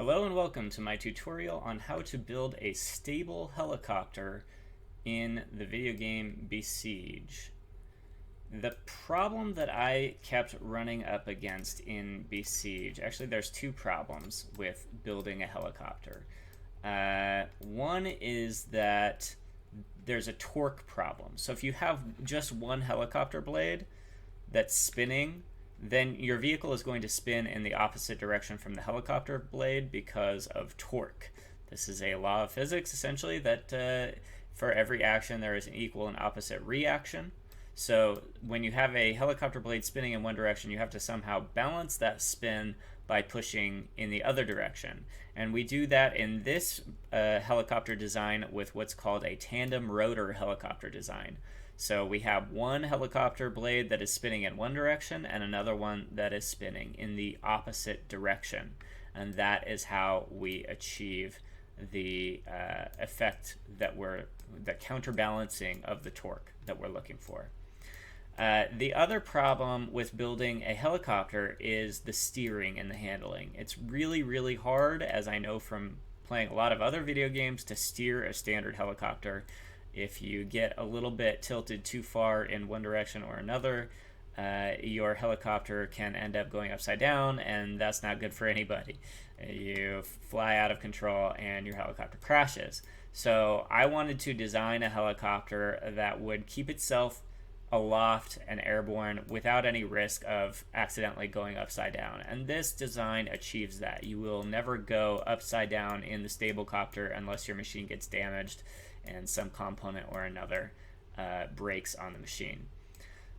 Hello and welcome to my tutorial on how to build a stable helicopter in the video game Besiege. The problem that I kept running up against in Besiege, actually there's two problems with building a helicopter. One is that there's a torque problem. So if you have just one helicopter blade that's spinning, then your vehicle is going to spin in the opposite direction from the helicopter blade because of torque. This is a law of physics, essentially, that for every action there is an equal and opposite reaction. So when you have a helicopter blade spinning in one direction, you have to somehow balance that spin by pushing in the other direction. And we do that in this helicopter design with what's called a tandem rotor helicopter design. So we have one helicopter blade that is spinning in one direction and another one that is spinning in the opposite direction. And that is how we achieve the effect the counterbalancing of the torque that we're looking for. The other problem with building a helicopter is the steering and the handling. It's really, really hard, as I know from playing a lot of other video games, to steer a standard helicopter. If you get a little bit tilted too far in one direction or another, your helicopter can end up going upside down, and that's not good for anybody. You fly out of control and your helicopter crashes. So I wanted to design a helicopter that would keep itself aloft and airborne without any risk of accidentally going upside down. And this design achieves that. You will never go upside down in the stable copter unless your machine gets damaged and some component or another breaks on the machine.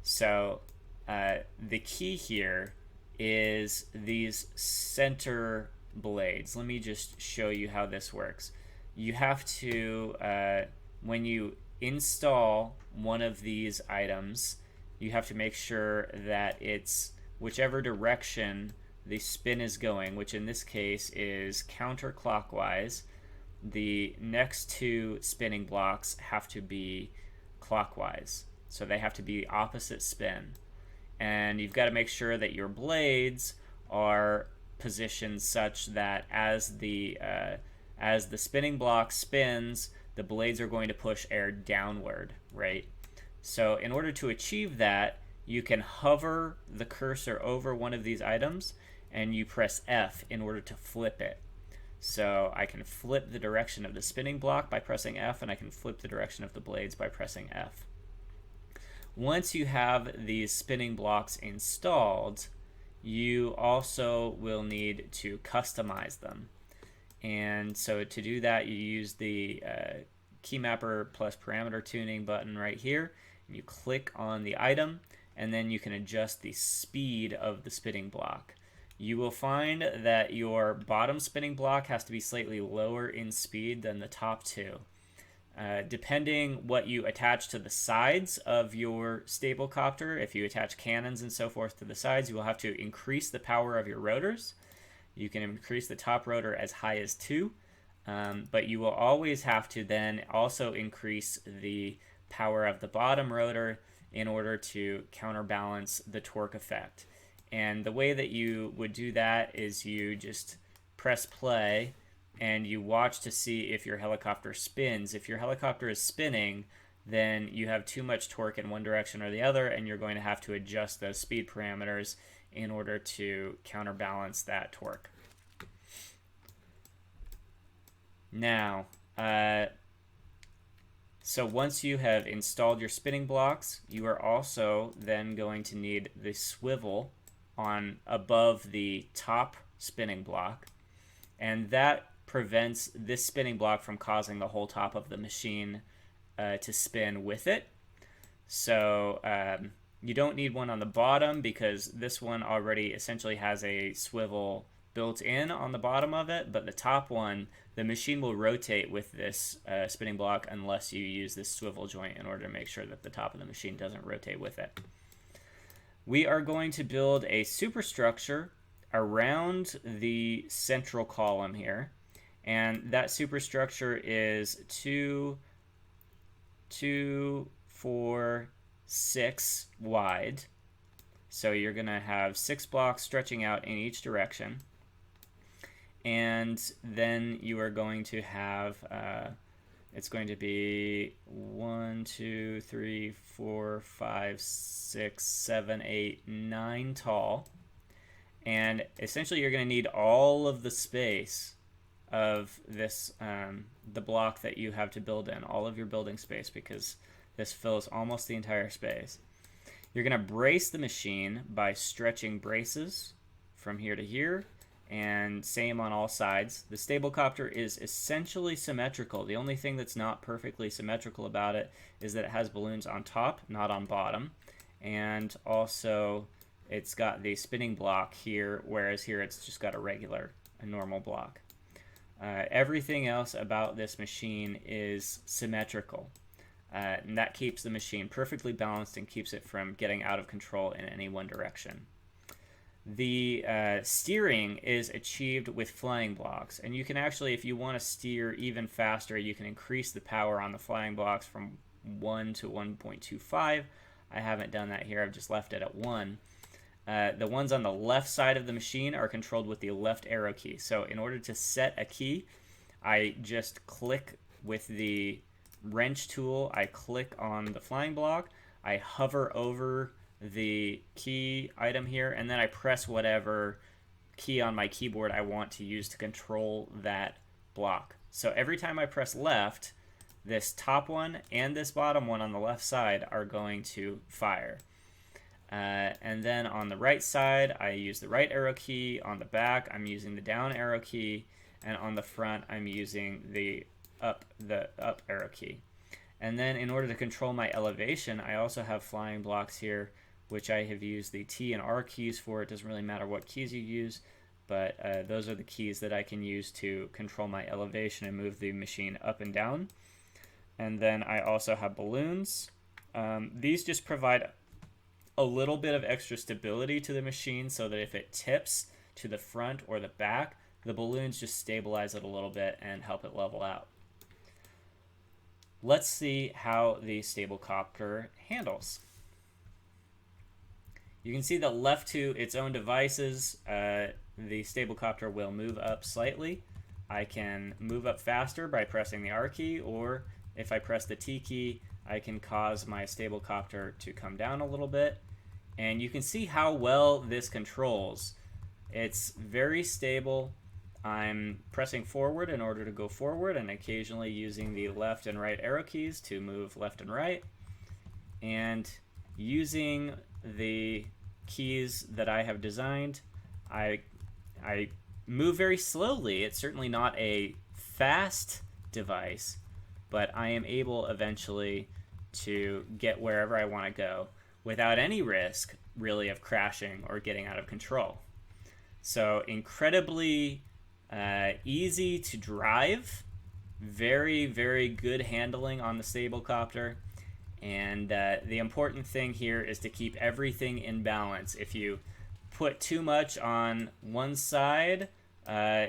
So the key here is these center blades. Let me just show you how this works. You have to, when you install one of these items, you have to make sure that it's whichever direction the spin is going, which in this case is counterclockwise. The next two spinning blocks have to be clockwise, so they have to be opposite spin. And you've got to make sure that your blades are positioned such that as the spinning block spins, the blades are going to push air downward, right? So in order to achieve that, you can hover the cursor over one of these items and you press F in order to flip it. So I can flip the direction of the spinning block by pressing F, and I can flip the direction of the blades by pressing F. Once you have these spinning blocks installed, you also will need to customize them. And so to do that, you use the keymapper plus parameter tuning button right here, and you click on the item, and then you can adjust the speed of the spinning block. You will find that your bottom spinning block has to be slightly lower in speed than the top two. Depending what you attach to the sides of your stable copter, if you attach cannons and so forth to the sides, you will have to increase the power of your rotors. You can increase the top rotor as high as 2, but you will always have to then also increase the power of the bottom rotor in order to counterbalance the torque effect. And the way that you would do that is you just press play and you watch to see if your helicopter spins. If your helicopter is spinning, then you have too much torque in one direction or the other, and you're going to have to adjust those speed parameters in order to counterbalance that torque. Now, so once you have installed your spinning blocks, you are also then going to need the swivel on above the top spinning block, and that prevents this spinning block from causing the whole top of the machine to spin with it. So you don't need one on the bottom because this one already essentially has a swivel built in on the bottom of it, but the top one, the machine will rotate with this spinning block unless you use this swivel joint in order to make sure that the top of the machine doesn't rotate with it. We are going to build a superstructure around the central column here, and that superstructure is 2, 4, 6 wide. So you're going to have 6 blocks stretching out in each direction. and then you are going to have it's going to be 1, 2, 3, 4, 5, 6, 7, 8, 9 tall. And essentially you're going to need all of the space of this, the block that you have to build in, all of your building space, because this fills almost the entire space. You're going to brace the machine by stretching braces from here to here, and same on all sides. The stable copter is essentially symmetrical. The only thing that's not perfectly symmetrical about it is that it has balloons on top, not on bottom. And also it's got the spinning block here, whereas here it's just got a normal block. Everything else about this machine is symmetrical. And that keeps the machine perfectly balanced and keeps it from getting out of control in any one direction. The steering is achieved with flying blocks, and you can actually, if you want to steer even faster, you can increase the power on the flying blocks from 1 to 1.25. I haven't done that here, I've just left it at 1. The ones on the left side of the machine are controlled with the left arrow key. So in order to set a key, I just click with the wrench tool, I click on the flying block, I hover over the key item here, and then I press whatever key on my keyboard I want to use to control that block. So every time I press left, this top one and this bottom one on the left side are going to fire. And then on the right side, I use the right arrow key. On the back, I'm using the down arrow key. And on the front, I'm using the up arrow key. And then in order to control my elevation, I also have flying blocks here, which I have used the T and R keys for. It doesn't really matter what keys you use, but those are the keys that I can use to control my elevation and move the machine up and down. And then I also have balloons. These just provide a little bit of extra stability to the machine so that if it tips to the front or the back, the balloons just stabilize it a little bit and help it level out. Let's see how the stable copter handles. You can see that left to its own devices, the stable copter will move up slightly. I can move up faster by pressing the R key, or if I press the T key, I can cause my stable copter to come down a little bit. And you can see how well this controls. It's very stable. I'm pressing forward in order to go forward, and occasionally using the left and right arrow keys to move left and right. And using the keys that I have designed, I move very slowly. It's certainly not a fast device, but I am able eventually to get wherever I want to go without any risk, really, of crashing or getting out of control. So incredibly easy to drive, very, very good handling on the stable copter. And the important thing here is to keep everything in balance. If you put too much on one side,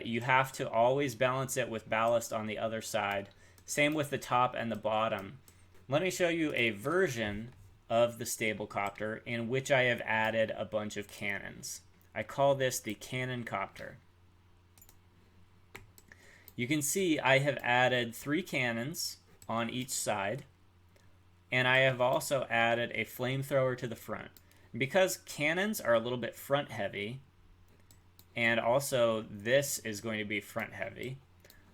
you have to always balance it with ballast on the other side. Same with the top and the bottom. Let me show you a version of the stable copter in which I have added a bunch of cannons. I call this the cannon copter. You can see I have added 3 cannons on each side, and I have also added a flamethrower to the front. Because cannons are a little bit front heavy, and also this is going to be front heavy,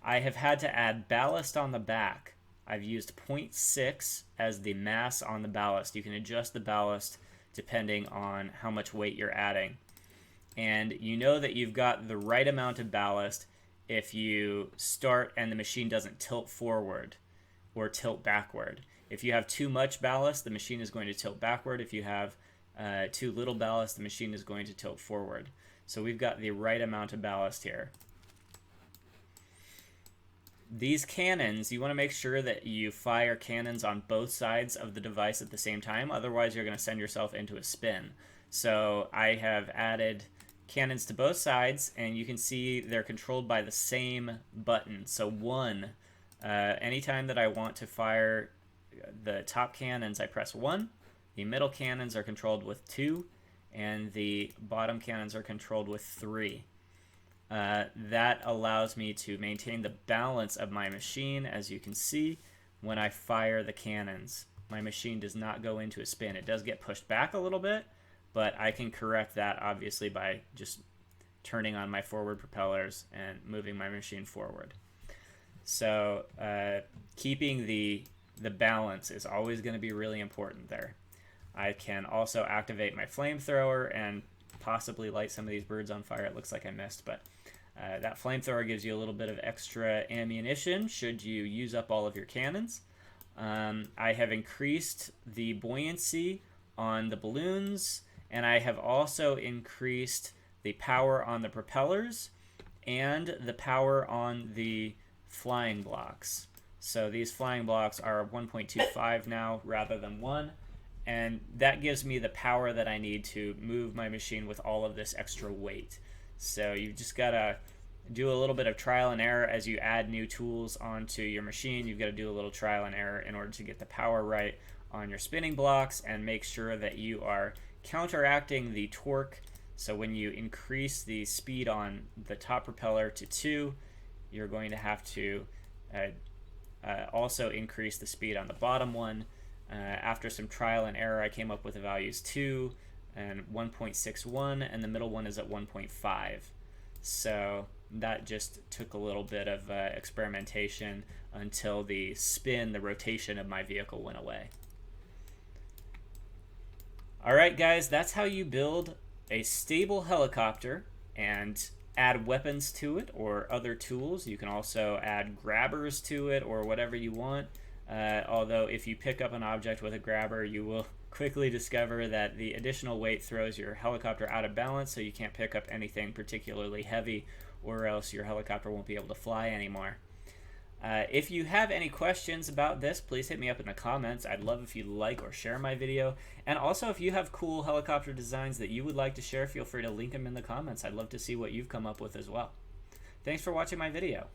I have had to add ballast on the back. I've used 0.6 as the mass on the ballast. You can adjust the ballast depending on how much weight you're adding. And you know that you've got the right amount of ballast if you start and the machine doesn't tilt forward or tilt backward. If you have too much ballast, the machine is going to tilt backward. If you have too little ballast, the machine is going to tilt forward. So we've got the right amount of ballast here. These cannons, you want to make sure that you fire cannons on both sides of the device at the same time. Otherwise, you're going to send yourself into a spin. So I have added cannons to both sides, and you can see they're controlled by the same button. So 1, anytime that I want to fire the top cannons, I press 1. The middle cannons are controlled with 2, and the bottom cannons are controlled with 3. That allows me to maintain the balance of my machine. As you can see, when I fire the cannons, my machine does not go into a spin. It does get pushed back a little bit, but I can correct that obviously by just turning on my forward propellers and moving my machine forward. So keeping the balance is always going to be really important there. I can also activate my flamethrower and possibly light some of these birds on fire. It looks like I missed, but that flamethrower gives you a little bit of extra ammunition should you use up all of your cannons. I have increased the buoyancy on the balloons, and I have also increased the power on the propellers and the power on the flying blocks. So these flying blocks are 1.25 now rather than 1, and that gives me the power that I need to move my machine with all of this extra weight. So you've just got to do a little bit of trial and error as you add new tools onto your machine. You've got to do a little trial and error in order to get the power right on your spinning blocks and make sure that you are counteracting the torque. So when you increase the speed on the top propeller to 2, you're going to have to also increase the speed on the bottom one. After some trial and error, I came up with the values 2 and 1.61, and the middle one is at 1.5. So that just took a little bit of experimentation until the spin, the rotation of my vehicle went away. Alright guys, that's how you build a stable helicopter and add weapons to it or other tools. You can also add grabbers to it or whatever you want. Although if you pick up an object with a grabber, you will quickly discover that the additional weight throws your helicopter out of balance, so you can't pick up anything particularly heavy, or else your helicopter won't be able to fly anymore. If you have any questions about this, please hit me up in the comments. I'd love if you like or share my video. And also, if you have cool helicopter designs that you would like to share, feel free to link them in the comments. I'd love to see what you've come up with as well. Thanks for watching my video.